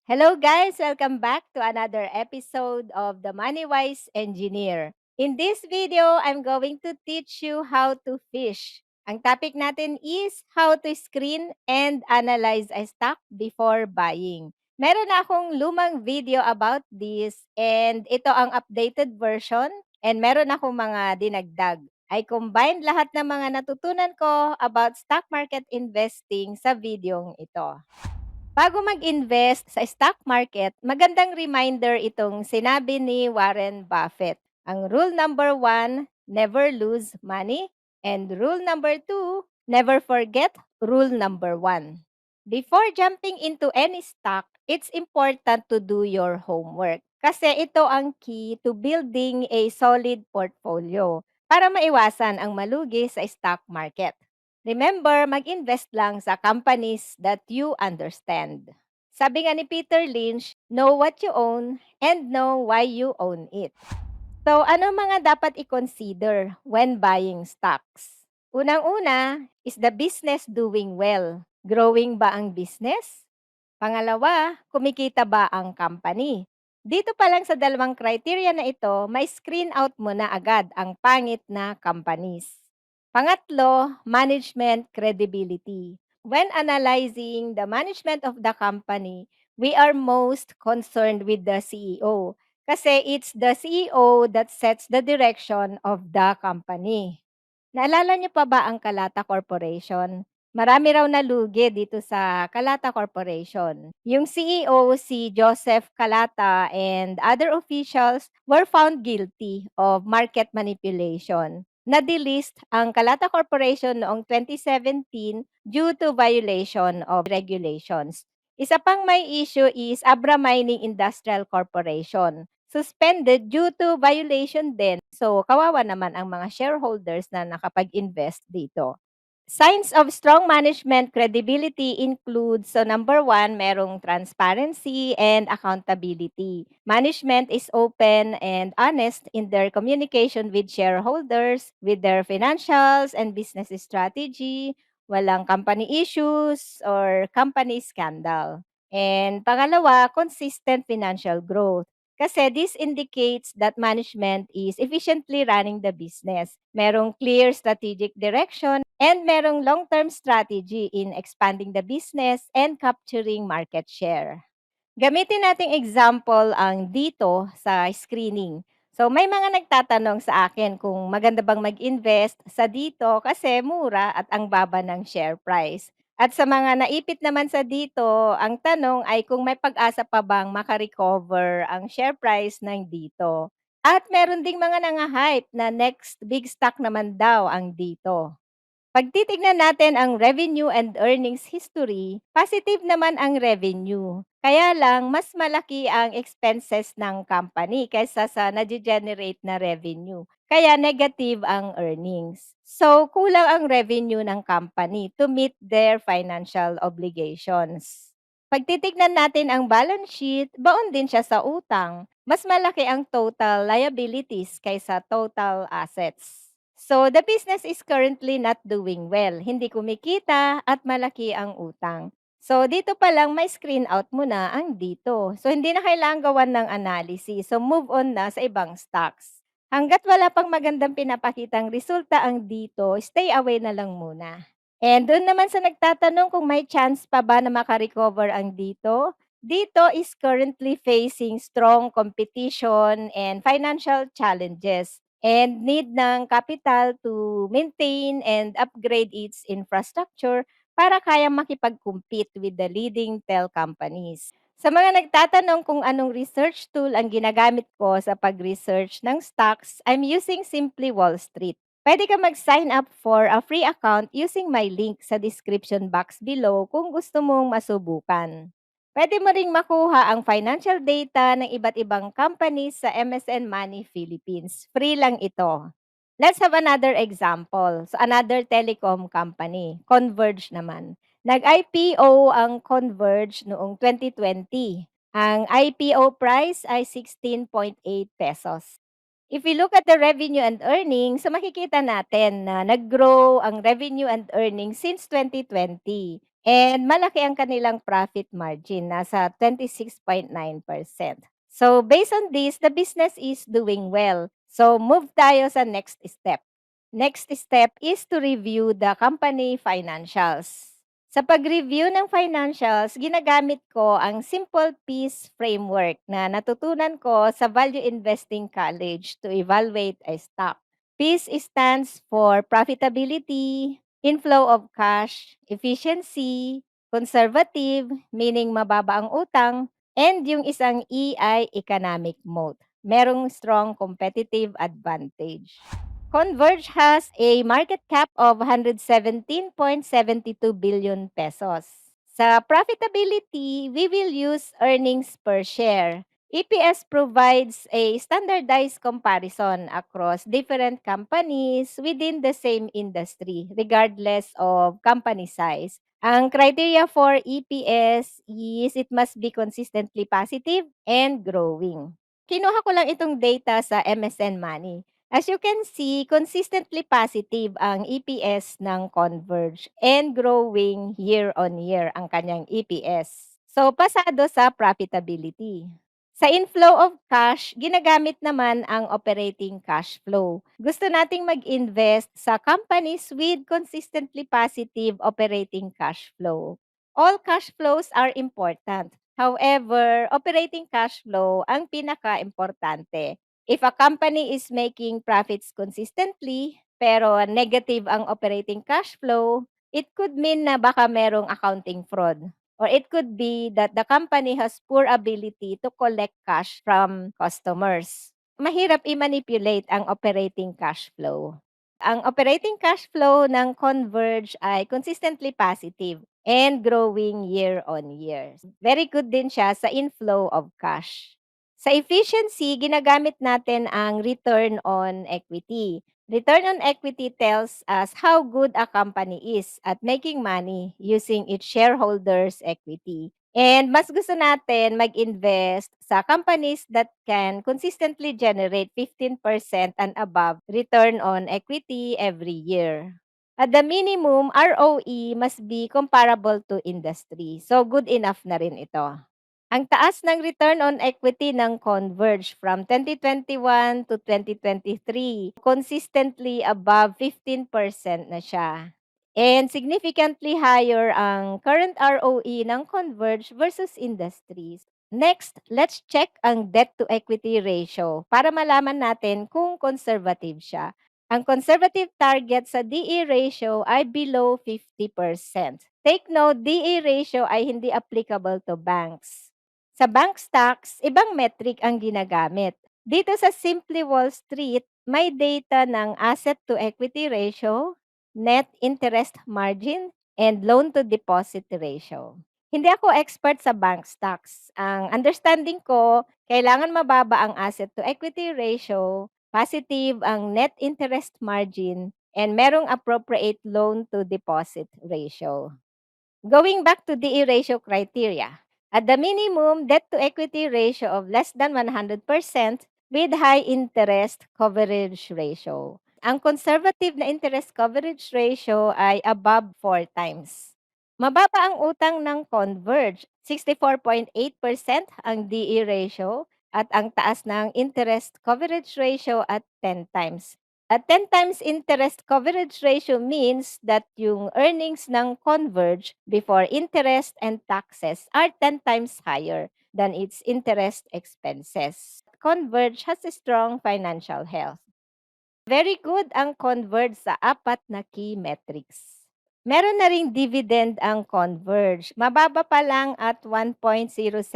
Hello guys! Welcome back to another episode of The Moneywise Engineer. In this video, I'm going to teach you how to fish. Ang topic natin is how to screen and analyze a stock before buying. Meron na akong lumang video about this and ito ang updated version and meron akong mga dinagdag. I combined lahat ng mga natutunan ko about stock market investing sa videong ito. Bago mag-invest sa stock market, magandang reminder itong sinabi ni Warren Buffett. Ang rule number one, never lose money. And rule number two, never forget rule number one. Before jumping into any stock, it's important to do your homework. Kasi ito ang key to building a solid portfolio para maiwasan ang malugi sa stock market. Remember, mag-invest lang sa companies that you understand. Sabi nga ni Peter Lynch, know what you own and know why you own it. So, ano mga dapat i-consider when buying stocks? Unang-una, is the business doing well? Growing ba ang business? Pangalawa, kumikita ba ang company? Dito pa lang sa dalawang criteria na ito, may screen out mo na agad ang pangit na companies. Pangatlo, management credibility. When analyzing the management of the company, we are most concerned with the CEO kasi it's the CEO that sets the direction of the company. Naalala niyo pa ba ang Kalata Corporation? Marami raw nalugi dito sa Kalata Corporation. Yung CEO, si Joseph Kalata and other officials were found guilty of market manipulation. Na-delist ang Kalata Corporation noong 2017 due to violation of regulations. Isa pang may issue is Abra Mining Industrial Corporation. Suspended due to violation din. So, kawawa naman ang mga shareholders na nakapag-invest dito. Signs of strong management credibility include, so number one, merong transparency and accountability. Management is open and honest in their communication with shareholders, with their financials and business strategy, walang company issues or company scandal. And pangalawa, consistent financial growth. Kasi this indicates that management is efficiently running the business. Merong clear strategic direction and merong long-term strategy in expanding the business and capturing market share. Gamitin nating example ang dito sa screening. So may mga nagtatanong sa akin kung maganda bang mag-invest sa dito kasi mura at ang baba ng share price. At sa mga naipit naman sa dito, ang tanong ay kung may pag-asa pa bang makarecover ang share price ng dito. At meron ding mga nanga-hype na next big stock naman daw ang dito. Pag titignan natin ang revenue and earnings history, positive naman ang revenue. Kaya lang, mas malaki ang expenses ng company kaysa sa nage-generate na revenue. Kaya negative ang earnings. So, kulang ang revenue ng company to meet their financial obligations. Pag titignan natin ang balance sheet, baon din siya sa utang. Mas malaki ang total liabilities kaysa total assets. So, the business is currently not doing well. Hindi kumikita at malaki ang utang. So, dito pa lang may screen out mo na ang dito. So, hindi na kailangan gawan ng analysis. So, move on na sa ibang stocks. Hanggat wala pang magandang pinapakitang resulta ang dito, stay away na lang muna. And doon naman sa nagtatanong kung may chance pa ba na makarecover ang dito, dito is currently facing strong competition and financial challenges and need ng capital to maintain and upgrade its infrastructure para kayang makipag-compete with the leading tel companies. Sa mga nagtatanong kung anong research tool ang ginagamit ko sa pag-research ng stocks, I'm using Simply Wall Street. Pwede ka mag-sign up for a free account using my link sa description box below kung gusto mong masubukan. Pwede mo ring makuha ang financial data ng iba't ibang companies sa MSN Money Philippines. Free lang ito. Let's have another example. So another telecom company, Converge naman. Nag-IPO ang Converge noong 2020. Ang IPO price ay 16.8 pesos. If we look at the revenue and earnings, so makikita natin na nag-grow ang revenue and earnings since 2020. And malaki ang kanilang profit margin, nasa 26.9%. So based on this, the business is doing well. So move tayo sa next step. Next step is to review the company financials. Sa pag-review ng financials, ginagamit ko ang Simple Peace Framework na natutunan ko sa Value Investing College to evaluate a stock. Peace stands for profitability, inflow of cash, efficiency, conservative, meaning mababa ang utang, and yung isang E ay economic mode. Merong strong competitive advantage. Converge has a market cap of 117.72 billion pesos. Sa profitability, we will use earnings per share. EPS provides a standardized comparison across different companies within the same industry, regardless of company size. Ang criteria for EPS is it must be consistently positive and growing. Kinuha ko lang itong data sa MSN Money. As you can see, consistently positive ang EPS ng Converge and growing year on year ang kanyang EPS. So, pasado sa profitability. Sa inflow of cash, ginagamit naman ang operating cash flow. Gusto nating mag-invest sa companies with consistently positive operating cash flow. All cash flows are important. However, operating cash flow ang pinaka-importante. If a company is making profits consistently, pero negative ang operating cash flow, it could mean na baka merong accounting fraud. Or it could be that the company has poor ability to collect cash from customers. Mahirap i-manipulate ang operating cash flow. Ang operating cash flow ng Converge ay consistently positive and growing year on year. Very good din siya sa inflow of cash. Sa efficiency, ginagamit natin ang return on equity. Return on equity tells us how good a company is at making money using its shareholders' equity. And mas gusto natin mag-invest sa companies that can consistently generate 15% and above return on equity every year. At the minimum, ROE must be comparable to industry. So good enough na rin ito. Ang taas ng return on equity ng Converge from 2021 to 2023, consistently above 15% na siya. And significantly higher ang current ROE ng Converge versus industries. Next, let's check ang debt to equity ratio para malaman natin kung conservative siya. Ang conservative target sa DE ratio ay below 50%. Take note, DE ratio ay hindi applicable to banks. Sa bank stocks, ibang metric ang ginagamit. Dito sa Simply Wall Street, may data ng asset to equity ratio, net interest margin, and loan to deposit ratio. Hindi ako expert sa bank stocks. Ang understanding ko, kailangan mababa ang asset to equity ratio, positive ang net interest margin, and merong appropriate loan to deposit ratio. Going back to DE ratio criteria, at the minimum debt to equity ratio of less than 100% with high interest coverage ratio. Ang conservative na interest coverage ratio ay above 4 times. Mababa ang utang ng Converge, 64.8% ang DE ratio at ang taas ng interest coverage ratio at 10 times. At 10 times interest coverage ratio means that yung earnings ng Converge before interest and taxes are 10 times higher than its interest expenses. Converge has a strong financial health. Very good ang Converge sa apat na key metrics. Meron na ring dividend ang Converge. Mababa pa lang at 1.07%.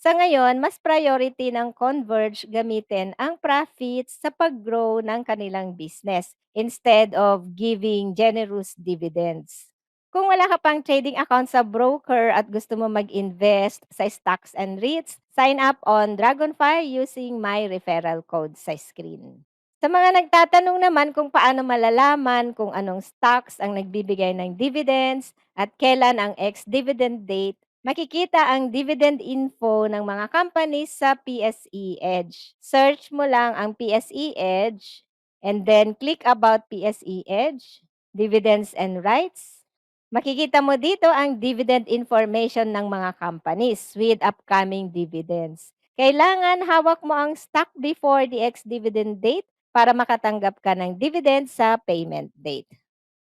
Sa ngayon, mas priority ng Converge gamitin ang profits sa pag-grow ng kanilang business instead of giving generous dividends. Kung wala ka pang trading account sa broker at gusto mo mag-invest sa stocks and REITs, sign up on Dragonfire using my referral code sa screen. Sa mga nagtatanong naman kung paano malalaman kung anong stocks ang nagbibigay ng dividends at kailan ang ex-dividend date, makikita ang dividend info ng mga companies sa PSE Edge. Search mo lang ang PSE Edge and then click about PSE Edge, Dividends and Rights. Makikita mo dito ang dividend information ng mga companies with upcoming dividends. Kailangan hawak mo ang stock before the ex-dividend date para makatanggap ka ng dividend sa payment date.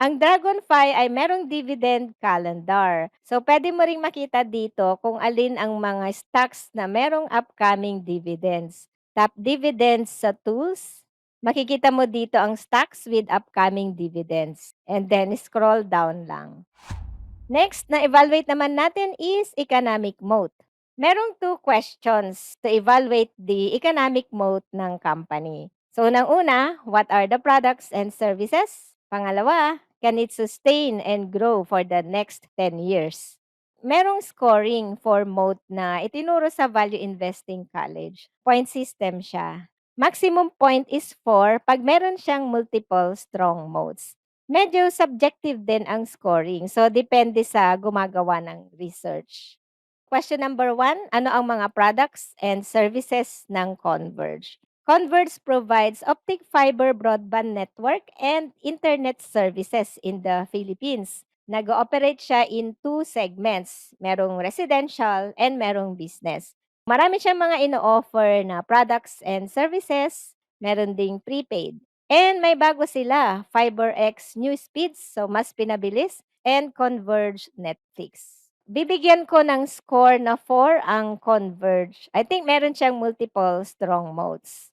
Ang Dragonfly ay merong dividend calendar. So, pwede mo ring makita dito kung alin ang mga stocks na merong upcoming dividends. Top dividends sa tools. Makikita mo dito ang stocks with upcoming dividends. And then, scroll down lang. Next na evaluate naman natin is economic moat. Merong two questions to evaluate the economic moat ng company. So, unang-una, what are the products and services? Pangalawa, can it sustain and grow for the next 10 years? Merong scoring for moat na itinuro sa Value Investing College. Point system siya. Maximum point is 4 pag meron siyang multiple strong moats. Medyo subjective din ang scoring. So, depende sa gumagawa ng research. Question number 1, ano ang mga products and services ng Converge? Converge provides optic fiber broadband network and internet services in the Philippines. Nag-ooperate siya in two segments. Merong residential and merong business. Marami siyang mga ino-offer na products and services. Meron ding prepaid. And may bago sila, FiberX New Speeds, so mas pinabilis, and Converge Netflix. Bibigyan ko ng score na 4 ang Converge. I think meron siyang multiple strong modes.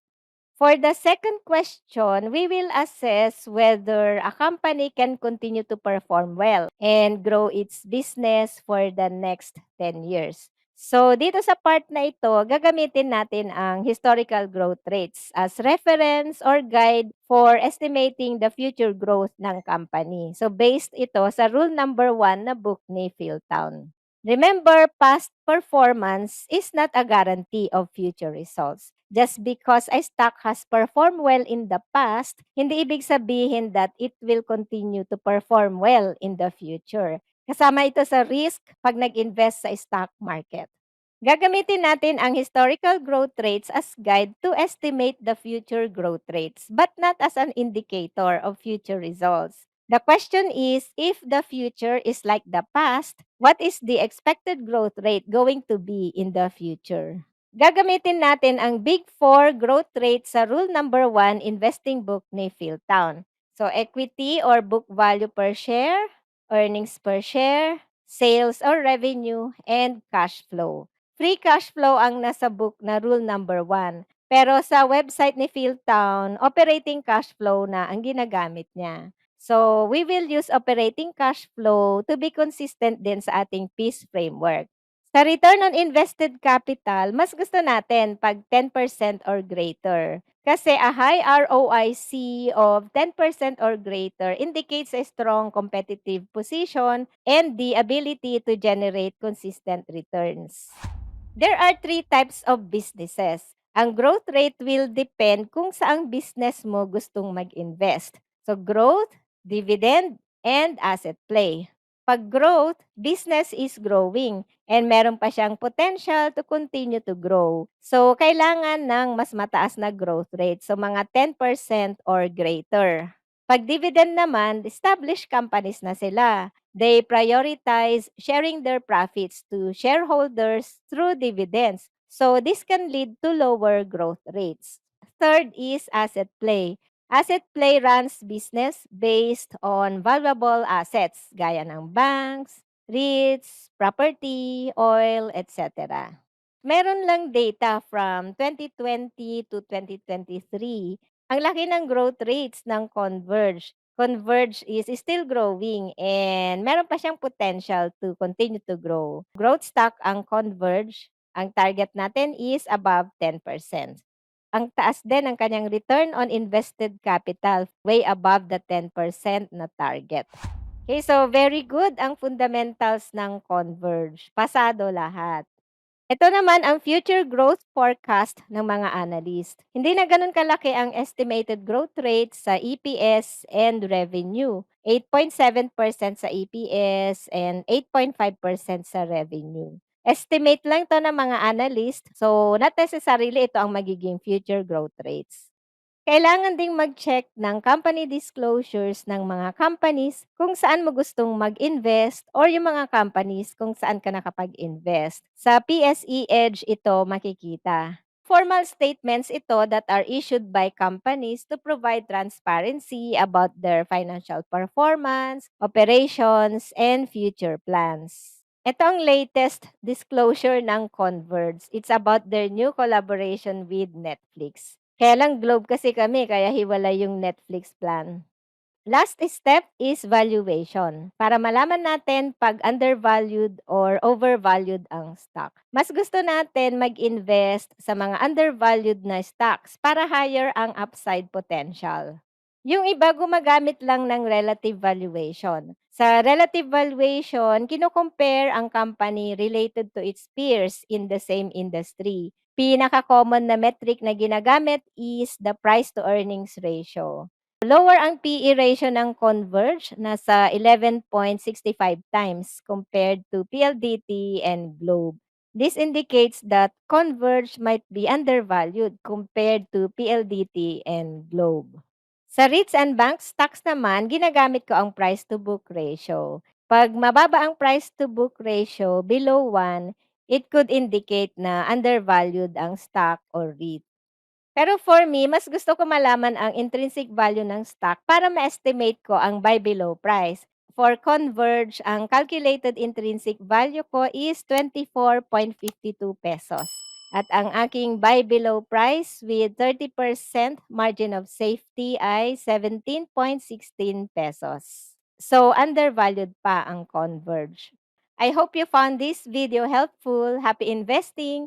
For the second question, we will assess whether a company can continue to perform well and grow its business for the next 10 years. So, dito sa part na ito, gagamitin natin ang historical growth rates as reference or guide for estimating the future growth ng company. So, based ito sa rule number 1 na book ni Philtown. Remember, past performance is not a guarantee of future results. Just because a stock has performed well in the past, hindi ibig sabihin that it will continue to perform well in the future. Kasama ito sa risk pag nag-invest sa stock market. Gagamitin natin ang historical growth rates as guide to estimate the future growth rates, but not as an indicator of future results. The question is, if the future is like the past, what is the expected growth rate going to be in the future? Gagamitin natin ang Big 4 growth rate sa rule number 1 investing book ni Philtown. So, equity or book value per share, earnings per share, sales or revenue, and cash flow. Free cash flow ang nasa book na rule number 1. Pero sa website ni Philtown, operating cash flow na ang ginagamit niya. So, we will use operating cash flow to be consistent din sa ating PEACE framework. Sa return on invested capital, mas gusto natin pag 10% or greater. Kasi a high ROIC of 10% or greater indicates a strong competitive position and the ability to generate consistent returns. There are three types of businesses. Ang growth rate will depend kung saang business mo gustong mag-invest. So growth, dividend, and asset play. Pag growth, business is growing and meron pa siyang potential to continue to grow. So, kailangan ng mas mataas na growth rate. So, mga 10% or greater. Pag dividend naman, established companies na sila. They prioritize sharing their profits to shareholders through dividends. So, this can lead to lower growth rates. Third is asset play. Asset play runs business based on valuable assets gaya ng banks, REITs, property, oil, etc. Meron lang data from 2020 to 2023. Ang laki ng growth rates ng Converge. Converge is still growing and meron pa siyang potential to continue to grow. Growth stock ang Converge. Ang target natin is above 10%. Ang taas din ng kanyang return on invested capital, way above the 10% na target. Okay, so very good ang fundamentals ng Converge. Pasado lahat. Ito naman ang future growth forecast ng mga analyst. Hindi na ganun kalaki ang estimated growth rate sa EPS and revenue. 8.7% sa EPS and 8.5% sa revenue. Estimate lang to ng mga analyst, so not necessarily ito ang magiging future growth rates. Kailangan ding mag-check ng company disclosures ng mga companies kung saan mo gustong mag-invest or yung mga companies kung saan ka nakapag-invest. Sa PSE Edge ito makikita. Formal statements ito that are issued by companies to provide transparency about their financial performance, operations, and future plans. Ito ang latest disclosure ng Converge. It's about their new collaboration with Netflix. Kaya lang Globe kasi kami kaya hiwalay yung Netflix plan. Last step is valuation para malaman natin pag undervalued or overvalued ang stock. Mas gusto natin mag-invest sa mga undervalued na stocks para higher ang upside potential. Yung iba gumagamit lang ng relative valuation. Sa relative valuation, kino-compare ang company related to its peers in the same industry. Pinaka-common na metric na ginagamit is the price to earnings ratio. Lower ang PE ratio ng Converge, nasa 11.65 times compared to PLDT and Globe. This indicates that Converge might be undervalued compared to PLDT and Globe. Sa REITs and bank stocks naman, ginagamit ko ang price to book ratio. Pag mababa ang price to book ratio below 1, it could indicate na undervalued ang stock or REIT. Pero for me, mas gusto ko malaman ang intrinsic value ng stock para ma-estimate ko ang buy below price. For Converge, ang calculated intrinsic value ko is 24.52 pesos. At ang aking buy below price with 30% margin of safety ay 17.16 pesos. So, undervalued pa ang Converge. I hope you found this video helpful. Happy investing!